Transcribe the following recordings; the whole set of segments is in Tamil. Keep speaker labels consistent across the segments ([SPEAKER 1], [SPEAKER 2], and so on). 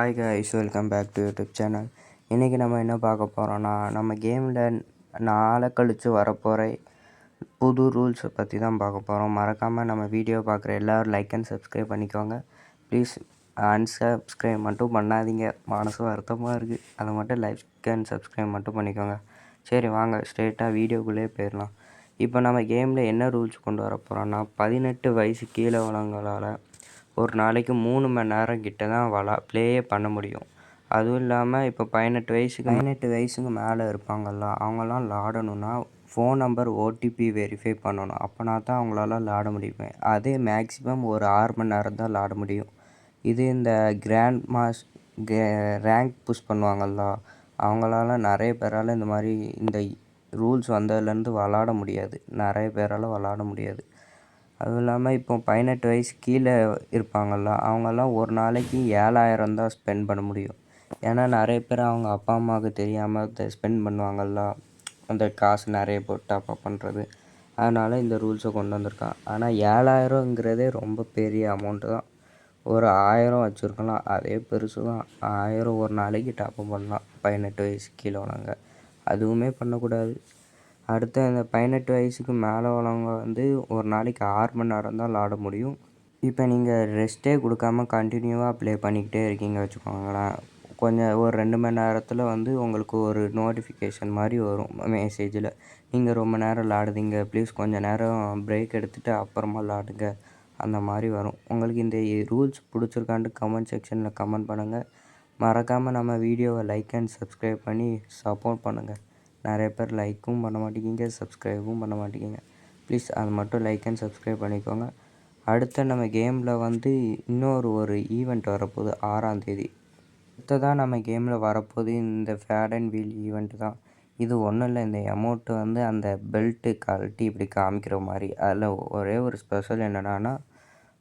[SPEAKER 1] Hi guys, welcome back to YouTube channel. இன்றைக்கி நம்ம என்ன பார்க்க போகிறோன்னா, நம்ம கேமில் நாளை கழித்து வரப்போகிற புது ரூல்ஸை பற்றி தான் பார்க்க போகிறோம். மறக்காமல் நம்ம வீடியோ பார்க்குற எல்லோரும் லைக் அண்ட் சப்ஸ்கிரைப் பண்ணிக்கோங்க. ப்ளீஸ் அன்சப்ஸ்கிரைப் மட்டும் பண்ணாதீங்க, மனசு வருத்தமாக இருக்குது. அதை மட்டும் லைக் அண்ட் சப்ஸ்கிரைப் மட்டும் பண்ணிக்கோங்க. சரி வாங்க ஸ்ட்ரெயிட்டாக வீடியோக்குள்ளே போயிடலாம். இப்போ நம்ம கேமில் என்ன ரூல்ஸ் கொண்டு வர போகிறோன்னா, 18 வயசு கீழே உள்ளவங்களால் ஒரு நாளைக்கு 3 மணி நேரம் கிட்ட தான் ப்ளேயே பண்ண முடியும். அதுவும் இல்லாமல் இப்போ 18 வயசுக்கு மேலே இருப்பாங்கள்ல, அவங்களாம் விளாடணுன்னா ஃபோன் நம்பர் ஓடிபி வெரிஃபை பண்ணணும். அப்போனா தான் அவங்களால விளாட முடியுமே. அதே மேக்ஸிமம் ஒரு 6 மணி நேரம் தான் விளாட முடியும். இது இந்த ரேங்க் புஷ் பண்ணுவாங்கள்ல, அவங்களால நிறைய பேரால் இந்த மாதிரி இந்த ரூல்ஸ் வந்ததுலேருந்து விளாட முடியாது. நிறைய பேரால் விளாட முடியாது. அதுவும் இல்லாமல் இப்போ 18 வயசு கீழே இருப்பாங்கள்ல, அவங்கெல்லாம் ஒரு நாளைக்கு 7000 தான் ஸ்பெண்ட் பண்ண முடியும். ஏன்னா நிறைய பேர் அவங்க அப்பா அம்மாவுக்கு தெரியாமல் ஸ்பெண்ட் பண்ணுவாங்கள்ல, அந்த காசு நிறைய போட்டு டாப்அப் பண்ணுறது. அதனால் இந்த ரூல்ஸை கொண்டு வந்திருக்கான். ஆனால் 7000ங்கிறதே ரொம்ப பெரிய அமௌண்ட்டு தான். ஒரு 1000 வச்சுருக்கலாம், அதே பெருசு தான். 1000 ஒரு நாளைக்கு டாப்அப் பண்ணலாம் 18 வயசு கீழே உள்ளவங்க. அதுவுமே பண்ணக்கூடாது. அடுத்து அந்த 18 வயசுக்கு மேலே உள்ளவங்க ஒரு நாளைக்கு 6 மணி நேரம் தான் விளாட முடியும். இப்போ நீங்கள் ரெஸ்ட்டே கொடுக்காம கண்டினியூவாக ப்ளே பண்ணிக்கிட்டே இருக்கீங்க வச்சுக்கோங்களேன், கொஞ்சம் ஒரு 2 மணி நேரத்தில் உங்களுக்கு ஒரு நோட்டிஃபிகேஷன் மாதிரி வரும் மெசேஜில், நீங்கள் ரொம்ப நேரம் விளாடுதீங்க, ப்ளீஸ் கொஞ்சம் நேரம் பிரேக் எடுத்துகிட்டு அப்புறமா விளாடுங்க, அந்த மாதிரி வரும். உங்களுக்கு இந்த ரூல்ஸ் பிடிச்சிருக்கான்ட்டு கமெண்ட் செக்ஷனில் கமெண்ட் பண்ணுங்கள். மறக்காமல் நம்ம வீடியோவை லைக் அண்ட் சப்ஸ்கிரைப் பண்ணி சப்போர்ட் பண்ணுங்கள். நிறைய பேர் லைக்கும் பண்ண மாட்டேங்கிங்க, சப்ஸ்கிரைபும் பண்ண மாட்டேங்கிங்க. ப்ளீஸ் அது மட்டும் லைக் அண்ட் சப்ஸ்கிரைப் பண்ணிக்கோங்க. அடுத்து நம்ம கேமில் ஒரு ஈவெண்ட் வரப்போகுது 6ஆம் தேதி. அடுத்ததான் நம்ம கேமில் வரப்போகுது இந்த ஃபேட் அண்ட் வீல் ஈவெண்ட் தான். இது ஒன்றும் இல்லை, இந்த அமௌண்ட்டு அந்த பெல்ட்டு கழட்டி இப்படி காமிக்கிற மாதிரி. அதில் ஒரே ஒரு ஸ்பெஷல் என்னென்னா,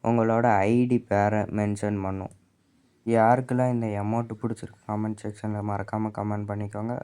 [SPEAKER 1] உங்களோட ஐடி பேரை மென்ஷன் பண்ணும். யாருக்கெல்லாம் இந்த அமௌண்ட்டு பிடிச்சிருக்கு கமெண்ட் செக்ஷனில் மறக்காமல் கமெண்ட் பண்ணிக்கோங்க.